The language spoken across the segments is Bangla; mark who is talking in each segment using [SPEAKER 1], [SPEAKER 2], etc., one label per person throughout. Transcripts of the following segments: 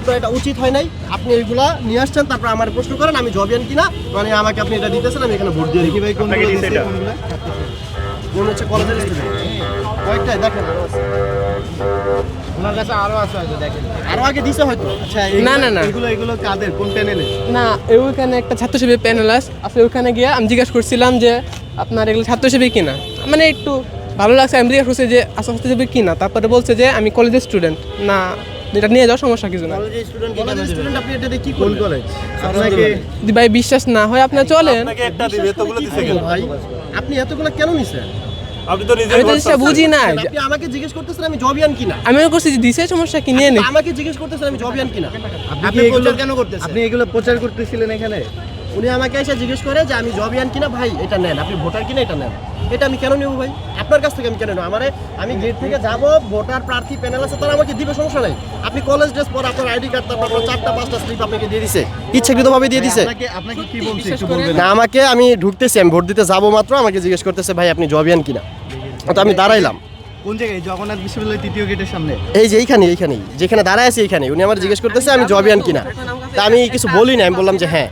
[SPEAKER 1] আপনার এটা উচিত হয় নাই। আপনি এইগুলা নিয়ে আসছেন, তারপর আমার প্রশ্ন করেন আমি জবিয়ান কিনা, মানে আমাকে আপনি এটা দিতেছেন, আমি এখানে ভোট দিয়ে দিই। ভাই কোন মনে হচ্ছে কলেজের স্টুডেন্ট কয়েকটাই দেখেন ওনার কাছে আরো আছে হয়তো, দেখেন আরো আগে দিছে হয়তো। আচ্ছা না এগুলো কাদের, কোন প্যানেলে?
[SPEAKER 2] না ওইখানে একটা ছাত্রসেবী প্যানেল আছে, ওইখানে গিয়ে আমি জিজ্ঞাসা করছিলাম যে আপনার এগুলো ছাত্রসেবী কিনা, মানে একটু ভালো লাগছে। আমি জিজ্ঞাসা করছি যে ছাত্রসেবী কিনা, তারপরে বলছে যে আমি কলেজের স্টুডেন্ট। না এটা নিয়ে যাওয়ার সমস্যা কিছু না।
[SPEAKER 1] কলেজের স্টুডেন্ট আপনি এটা দিয়ে কি কোন কলেজ? আপনাকে
[SPEAKER 2] যদি ভাই বিশ্বাস না হয় আপনার চলেন।
[SPEAKER 3] আপনাকে একটা দিবে এতগুলো দিছে কেন
[SPEAKER 1] ভাই আপনি এতগুলো কেন নিছেন?
[SPEAKER 3] আপনি তো নিজে
[SPEAKER 2] আমি তো জিনিসটা বুঝি না।
[SPEAKER 1] আপনি আমাকে জিজ্ঞেস করতেছেন আমি জবিয়ান কিনা,
[SPEAKER 2] আমি করছি যে দিছে সমস্যা কি নিয়ে নে।
[SPEAKER 1] আমাকে জিজ্ঞেস করতেছেন আমি জবিয়ান কিনা।
[SPEAKER 4] আপনি এগুলো কেন করতেছেন? আপনি এগুলো প্রচার করতেছিলেন এখানে?
[SPEAKER 1] উনি আমাকে এসে জিজ্ঞেস করে যে আমি জবিয়ান কিনা, ভাই এটা নেন, আপনি ভোটার কিনা এটা নেন। এটা আমি কেন নেব ভাই? আপনার কাছ থেকে আমি কেন নেব? আমি গেট থেকে যাব, ভোটার প্রার্থী প্যানেল আছে তারা আমাকে দিবে, সমস্যা নাই। আপনি কলেজ ড্রেস পরে আপনার আইডি কার্ড, তারপর 4টা 5টা স্লিপ আপনাকে দিয়ে দিছে, ইচ্ছাকৃতভাবে দিয়ে দিছে।
[SPEAKER 4] আপনাকে কি বলছে একটু বলবেন?
[SPEAKER 1] না আমাকে, আমি ঢুকতেছি, আমি ভোট দিতে যাব মাত্র আমাকে জিজ্ঞেস করতেছে ভাই আপনি জবিয়ান কিনা। তো আমি দাঁড়াইলাম
[SPEAKER 4] কোন জায়গায়? জগন্নাথ বিশ্ববিদ্যালয় 3য় গেটের সামনে।
[SPEAKER 1] এই যে এইখানেই যেখানে দাঁড়ায় আছে এইখানে উনি আমার জিজ্ঞেস করতেছে আমি জবিয়ান কিনা। তা আমি কিছু বলি না, আমি বললাম যে হ্যাঁ।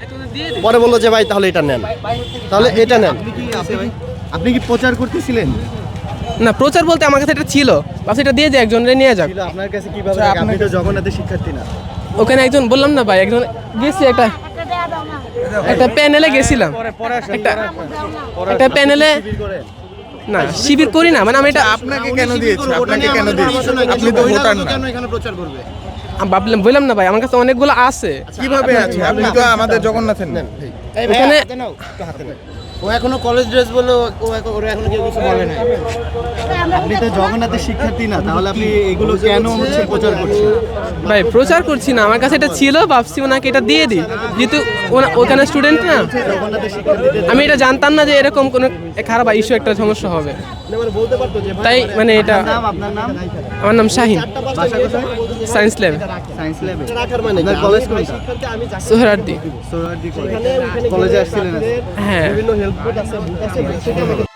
[SPEAKER 1] পরে বললো যে ভাই তাহলে এটা নেন, তাহলে এটা নেন।
[SPEAKER 4] আপনি কি প্রচার করতেছিলেন?
[SPEAKER 2] না প্রচার বলতে আমার কাছে এটা ছিল, বাস এটা দিয়ে যে একজনরে নিয়ে যাক।
[SPEAKER 4] ছিল আপনার কাছে কিভাবে? আপনি তো জগন্নাথের শিক্ষার্থী না।
[SPEAKER 2] ওখানে একজন বললাম না ভাই, একজন গেছি একটা প্যানেলে গেছিলাম, একটা প্যানেলে না শিবির করি না, মানে আমি এটা
[SPEAKER 5] আপনাকে কেন দিয়েছে? আপনাকে কেন দিয়েছে? আপনি তো ভোটার না।
[SPEAKER 1] কেন এখানে প্রচার করবে?
[SPEAKER 2] আমি ভাবলাম বললাম না ভাই আমার কাছে অনেকগুলো আছে।
[SPEAKER 5] কিভাবে আছে? আপনি তো আমাদের জগন্নাথের নেন।
[SPEAKER 2] ওখানে
[SPEAKER 1] ও এখনো কলেজ ড্রেস বলে ওরা এখনো কেউ কিছু বলে না।
[SPEAKER 4] আপনি তো জগন্নাথের শিক্ষার্থী না, তাহলে আপনি এগুলো কেন প্রচার করছেন?
[SPEAKER 2] ভাই প্রচার করছি না, আমার কাছে এটা ছিল, ভাবছি ওনাকে এটা দিয়ে দিই, যেহেতু ওখানে স্টুডেন্ট না।
[SPEAKER 4] জগন্নাথের শিক্ষার্থীদের
[SPEAKER 2] আমি এটা জানতাম না যে এরকম কোনো খারাপ ইস্যু একটা সমস্যা হবে,
[SPEAKER 1] বলতে পারতো যে
[SPEAKER 2] তাই মানে এটা।
[SPEAKER 4] আপনার নাম?
[SPEAKER 2] আমার নাম শাহিন,
[SPEAKER 4] বাসা কোথায়?
[SPEAKER 2] সায়েন্স ল্যাব,
[SPEAKER 4] সায়েন্স ল্যাবে।
[SPEAKER 1] রাখার মানে
[SPEAKER 4] আপনার কলেজ কোনটা?
[SPEAKER 2] সোহরার্দি।
[SPEAKER 4] সোহরাওয়ার্দী কলেজ। কলেজে আসছিলেন?
[SPEAKER 2] হ্যাঁ
[SPEAKER 1] বিভিন্ন হেল্প আছে, বুক আছে,